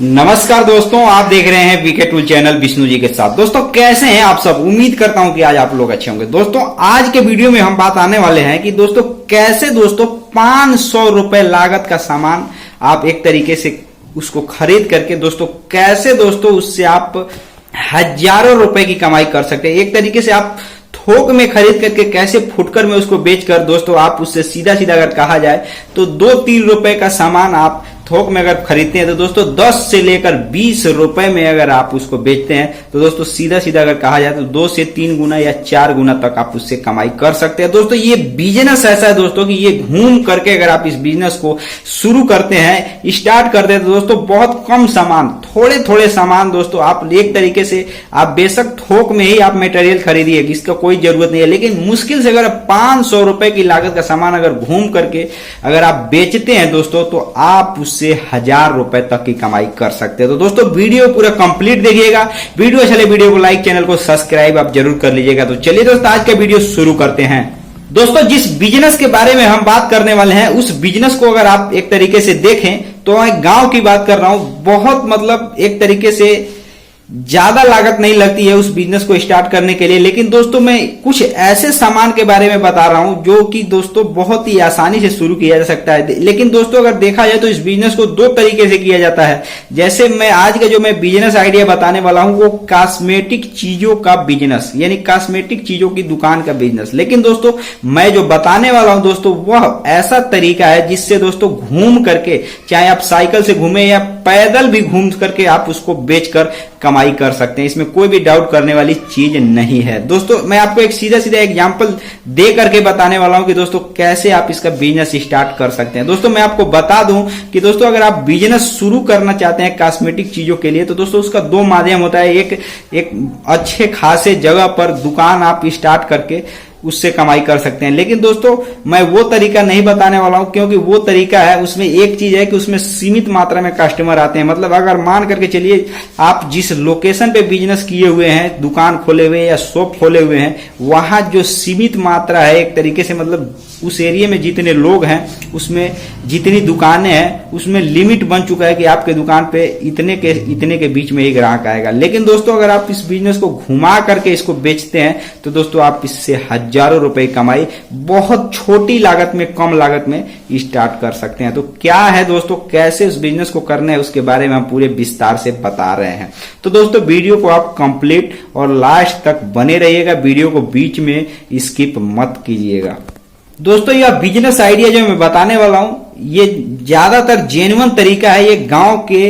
नमस्कार दोस्तों, आप देख रहे हैं VK tool channel Vishnu ji के साथ। दोस्तों कैसे हैं आप सब? उम्मीद करता हूं कि आज आप लोग अच्छे होंगे। दोस्तों आज के वीडियो में हम बात आने वाले हैं कि दोस्तों कैसे 500 रुपए लागत का सामान आप एक तरीके से उसको खरीद करके दोस्तों कैसे उससे आप हजारों रुपए की कमाई कर सकते हैं। एक तरीके से आप थोक में खरीद करके कैसे फुटकर में उसको बेचकर दोस्तों आप उससे सीधा सीधा अगर कहा जाए तो 2-3 रुपए का सामान आप थोक में अगर खरीदते हैं तो दोस्तों 10 से लेकर 20 रुपए में अगर आप उसको बेचते हैं तो दोस्तों सीधा सीधा अगर कहा जाए तो 2 से 3 गुना या 4 गुना तक आप उससे कमाई कर सकते हैं। दोस्तों ये बिजनेस ऐसा है दोस्तों कि ये घूम करके अगर आप इस बिजनेस को शुरू करते हैं, स्टार्ट करते हैं तो दोस्तों बहुत कम सामान, थोड़े थोड़े सामान दोस्तों आप एक तरीके से आप बेशक थोक में ही आप मटेरियल खरीदिए, इसका कोई जरूरत नहीं है, लेकिन मुश्किल से अगर 500 रुपए की लागत का सामान अगर घूम करके अगर आप बेचते हैं दोस्तों तो आप उससे 1000 रुपए तक की कमाई कर सकते हैं। तो दोस्तों वीडियो पूरा कंप्लीट देखिएगा। वीडियो अच्छा लगे वीडियो को लाइक, चैनल को सब्सक्राइब आप जरूर कर लीजिएगा। तो चलिए दोस्तों आज का वीडियो शुरू करते हैं। दोस्तों जिस बिजनेस के बारे में हम बात करने वाले हैं उस बिजनेस को अगर आप एक तरीके से देखें तो मैं गांव की बात कर रहा हूं। बहुत मतलब एक तरीके से ज्यादा लागत नहीं लगती है उस बिजनेस को स्टार्ट करने के लिए, लेकिन दोस्तों मैं कुछ ऐसे सामान के बारे में बता रहा हूं जो कि दोस्तों बहुत ही आसानी से शुरू किया जा सकता है। लेकिन दोस्तों अगर देखा जाए तो इस बिजनेस को 2 तरीके से किया जाता है। जैसे मैं आज का जो मैं बिजनेस आइडिया बताने वाला हूं वो कॉस्मेटिक चीजों का बिजनेस, यानी कॉस्मेटिक चीजों की दुकान का बिजनेस। लेकिन दोस्तों मैं जो बताने वाला हूं दोस्तों वह ऐसा तरीका है जिससे दोस्तों घूम करके, चाहे आप साइकिल से घूमे या पैदल भी घूम करके आप उसको बेचकर कमाई कर सकते हैं। इसमें कोई भी डाउट करने वाली चीज नहीं है। दोस्तों मैं आपको एक सीधा सीधा एग्जांपल दे करके बताने वाला हूं कि दोस्तों कैसे आप इसका बिजनेस स्टार्ट कर सकते हैं। दोस्तों मैं आपको बता दूं कि दोस्तों अगर आप बिजनेस शुरू करना चाहते हैं कॉस्मेटिक चीजों के लिए तो दोस्तों उसका 2 माध्यम होता है। एक अच्छे खासे जगह पर दुकान आप स्टार्ट करके उससे कमाई कर सकते हैं। लेकिन दोस्तों मैं वो तरीका नहीं बताने वाला हूं, क्योंकि वो तरीका है उसमें एक चीज है कि उसमें सीमित मात्रा में कस्टमर आते हैं। मतलब अगर मान करके चलिए आप जिस लोकेशन पे बिजनेस किए हुए हैं, दुकान खोले हुए या शॉप खोले हुए हैं, वहां जो सीमित मात्रा है एक तरीके से, मतलब उस एरिया में जितने लोग हैं, उसमें जितनी दुकानें हैं, उसमें लिमिट बन चुका है कि आपके दुकान पे इतने के बीच में ही ग्राहक आएगा। लेकिन दोस्तों अगर आप इस बिजनेस को घुमा करके इसको बेचते हैं तो दोस्तों आप इससे हजारों रुपए कमाई बहुत छोटी लागत में, कम लागत में स्टार्ट कर सकते हैं। तो क्या है दोस्तों, कैसे उस बिजनेस को करना है उसके बारे में हम पूरे विस्तार से बता रहे हैं। तो दोस्तों वीडियो को आप कंप्लीट और लास्ट तक बने रहिएगा, वीडियो को बीच में स्किप मत कीजिएगा। दोस्तों यह बिजनेस आइडिया जो मैं बताने वाला हूं ये ज्यादातर जेन्युइन तरीका है। ये गांव के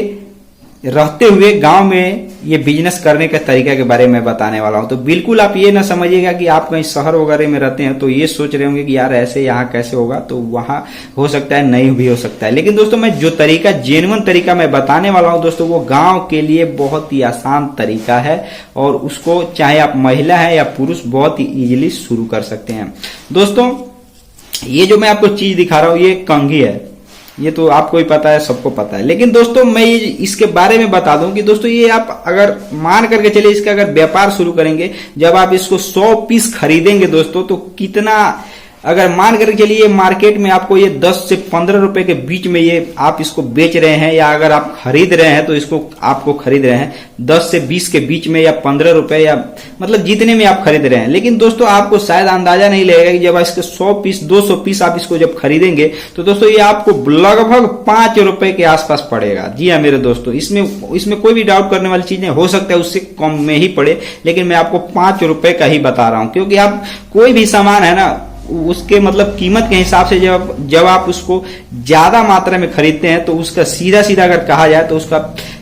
रहते हुए गांव में ये बिजनेस करने के तरीका के बारे में बताने वाला हूं। तो बिल्कुल आप ये ना समझिएगा कि आप कहीं शहर वगैरह में रहते हैं तो ये सोच रहे होंगे कि यार ऐसे यहाँ कैसे होगा, तो वहां हो सकता है, नहीं भी हो सकता है। लेकिन दोस्तों मैं जो तरीका, जेन्युइन तरीका मैं बताने वाला हूं दोस्तों वो गांव के लिए बहुत ही आसान तरीका है और उसको चाहे आप महिला है या पुरुष बहुत ही इजीली शुरू कर सकते हैं। दोस्तों ये जो मैं आपको चीज दिखा रहा हूं ये कंघी है, ये तो आपको ही पता है, सबको पता है। लेकिन दोस्तों मैं इसके बारे में बता दूं कि दोस्तों ये आप अगर मान करके चलिए इसका अगर व्यापार शुरू करेंगे, जब आप इसको 100 पीस खरीदेंगे दोस्तों तो कितना, अगर मान करके चलिए मार्केट में आपको ये 10 से 15 रुपए के बीच में ये आप इसको बेच रहे हैं, या अगर आप खरीद रहे हैं तो इसको आपको खरीद रहे हैं 10 से 20 के बीच में या 15 रुपए, या मतलब जितने में आप खरीद रहे हैं। लेकिन दोस्तों आपको शायद अंदाजा नहीं लगेगा कि जब इसके 100 पीस 200 पीस आप इसको जब खरीदेंगे तो दोस्तों ये आपको लगभग 5 रुपए के आसपास पड़ेगा। जी हाँ मेरे दोस्तों, इसमें कोई भी डाउट करने वाली चीज नहीं, हो सकता है उससे कम में ही पड़े, लेकिन मैं आपको 5 रुपए का ही बता रहा हूं। क्योंकि आप कोई भी सामान है ना उसके मतलब कीमत के हिसाब से जब आप उसको ज्यादा मात्रा में खरीदते हैं तो उसका सीधा सीधा अगर कहा जाए तो उसका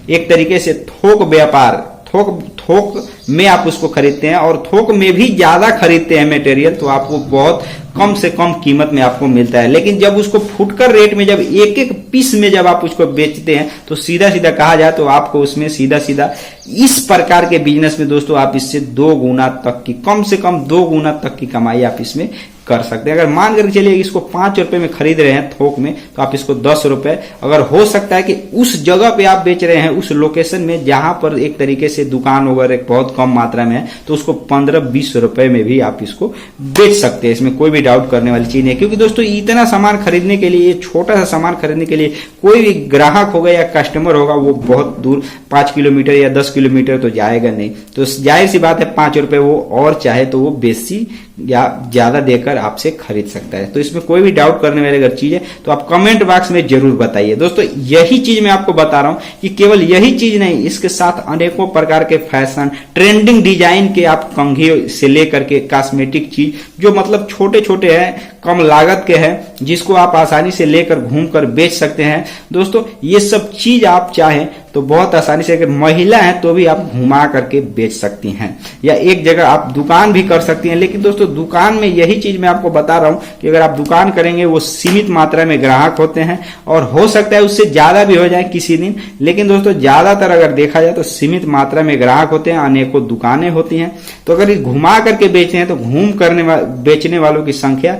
एक तरीके से थोक व्यापार, थोक में आप उसको खरीदते हैं और थोक में भी ज्यादा खरीदते हैं मटेरियल तो आपको बहुत कम से कम कीमत में आपको मिलता है। लेकिन जब उसको फुटकर रेट में, जब एक एक पीस में जब आप उसको बेचते हैं तो सीधा सीधा कहा जाए तो आपको उसमें सीधा सीधा इस प्रकार के बिजनेस में दोस्तों आप इससे 2 गुना तक की, कम से कम 2 गुना तक की कमाई आप इसमें कर सकते हैं। अगर मान करके चलिए इसको 5 रुपए में खरीद रहे हैं थोक में, तो आप इसको 10 रुपए, अगर हो सकता है कि उस जगह पे आप बेच रहे हैं, उस लोकेशन में जहां पर एक तरीके से दुकान वगैरह बहुत कम मात्रा में है, तो उसको 15-20 रुपए में भी आप इसको बेच सकते हैं। इसमें कोई भी डाउट करने वाली चीज नहीं, क्योंकि दोस्तों इतना सामान खरीदने के लिए, छोटा सा सामान खरीदने के लिए कोई भी ग्राहक होगा या कस्टमर होगा वो बहुत दूर 5 किलोमीटर या 10 किलोमीटर तो जाएगा नहीं। तो जाहिर सी बात है 5 रुपए वो और चाहे तो वो बेसी या ज्यादा देकर आपसे खरीद सकता है। तो इसमें कोई भी डाउट करने वाली अगर चीज है तो आप कमेंट बॉक्स में जरूर बताइए। दोस्तों यही चीज मैं आपको बता रहा हूं कि केवल यही चीज नहीं, इसके साथ अनेकों प्रकार के फैशन ट्रेंडिंग डिजाइन के आप कंघी से लेकर के कॉस्मेटिक चीज जो मतलब छोटे छोटे हैं, कम लागत के हैं, जिसको आप आसानी से लेकर घूमकर बेच सकते हैं। दोस्तों ये सब चीज आप चाहें तो बहुत आसानी से, अगर महिला है तो भी आप घुमा करके बेच सकती हैं, या एक जगह आप दुकान भी कर सकती हैं। लेकिन दोस्तों दुकान में यही चीज मैं आपको बता रहा हूं कि अगर आप दुकान करेंगे वो सीमित मात्रा में ग्राहक होते हैं, और हो सकता है उससे ज्यादा भी हो जाए किसी दिन, लेकिन दोस्तों ज्यादातर अगर देखा जाए तो सीमित मात्रा में ग्राहक होते हैं, अनेकों दुकानें होती हैं। तो अगर घुमा करके बेचते हैं तो घूम करने बेचने वालों की संख्या,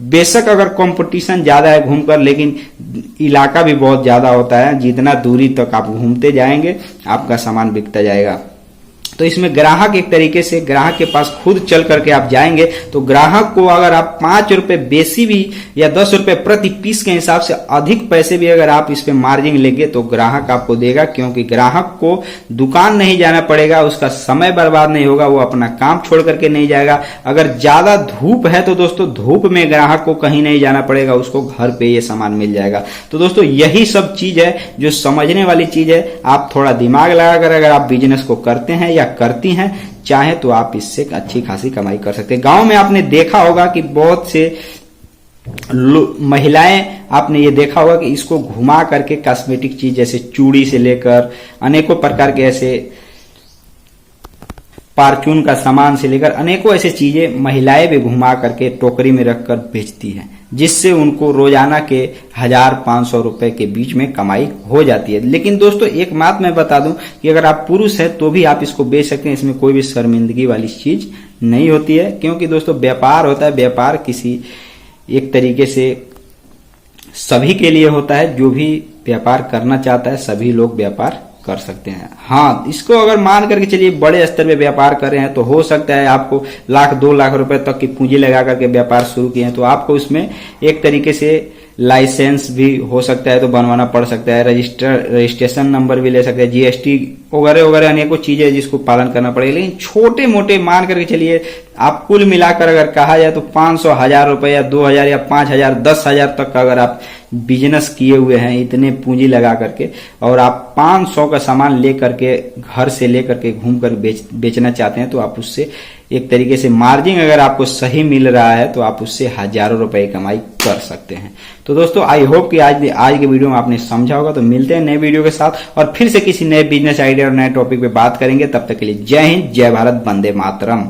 बेशक अगर कंपटीशन ज्यादा है घूमकर, लेकिन इलाका भी बहुत ज्यादा होता है। जितना दूरी तक आप घूमते जाएंगे आपका सामान बिकता जाएगा। तो इसमें ग्राहक एक तरीके से ग्राहक के पास खुद चल करके आप जाएंगे तो ग्राहक को अगर आप 5 रुपए बेसी भी या 10 रुपए प्रति पीस के हिसाब से अधिक पैसे भी अगर आप इस पे मार्जिन लेंगे तो ग्राहक आपको देगा, क्योंकि ग्राहक को दुकान नहीं जाना पड़ेगा, उसका समय बर्बाद नहीं होगा, वो अपना काम छोड़ करके नहीं जाएगा। अगर ज्यादा धूप है तो दोस्तों धूप में ग्राहक को कहीं नहीं जाना पड़ेगा, उसको घर पे ये सामान मिल जाएगा। तो दोस्तों यही सब चीज है जो समझने वाली चीज है। आप थोड़ा दिमाग लगाकर अगर आप बिजनेस को करते हैं या करती हैं, चाहे तो आप इससे अच्छी खासी कमाई कर सकते हैं। गांव में आपने देखा होगा कि बहुत से महिलाएं, आपने ये देखा होगा कि इसको घुमा करके कॉस्मेटिक चीज जैसे चूड़ी से लेकर अनेकों प्रकार के ऐसे पारचून का सामान से लेकर अनेकों ऐसी चीजें महिलाएं भी घुमा करके टोकरी में रखकर बेचती हैं, जिससे उनको रोजाना के 1000-500 रुपए के बीच में कमाई हो जाती है। लेकिन दोस्तों एक बात मैं बता दूं कि अगर आप पुरुष हैं तो भी आप इसको बेच सकते हैं, इसमें कोई भी शर्मिंदगी वाली चीज नहीं होती है, क्योंकि दोस्तों व्यापार होता है। व्यापार किसी एक तरीके से सभी के लिए होता है, जो भी व्यापार करना चाहता है सभी लोग व्यापार कर सकते हैं। हाँ, इसको अगर मान करके चलिए बड़े स्तर पे व्यापार कर रहे हैं तो हो सकता है आपको 1-2 लाख रुपए तक की पूंजी लगा करके व्यापार शुरू किए हैं, तो आपको इसमें एक तरीके से लाइसेंस भी हो सकता है तो बनवाना पड़ सकता है, रजिस्ट्रेशन नंबर भी ले सकते हैं, जीएसटी वगैरह वगैरह अनेकों चीजें जिसको पालन करना पड़ेगा। लेकिन छोटे मोटे मान करके चलिए आप कुल मिलाकर अगर कहा जाए तो 500, 1000 रुपए या 2000 या 5000, 10,000 तक का अगर आप बिजनेस किए हुए हैं इतने पूंजी लगा करके, और आप 500 का सामान ले करके घर से ले करके घूम कर बेचना चाहते हैं, तो आप उससे एक तरीके से मार्जिन अगर आपको सही मिल रहा है तो आप उससे हजारों रुपए कमाई कर सकते हैं। तो दोस्तों आई होप कि आज के वीडियो में आपने समझा होगा। तो मिलते हैं नए वीडियो के साथ और फिर से किसी नए बिजनेस आइडिया और नए टॉपिक पे बात करेंगे। तब तक के लिए जय हिंद, जय भारत, वंदे मातरम।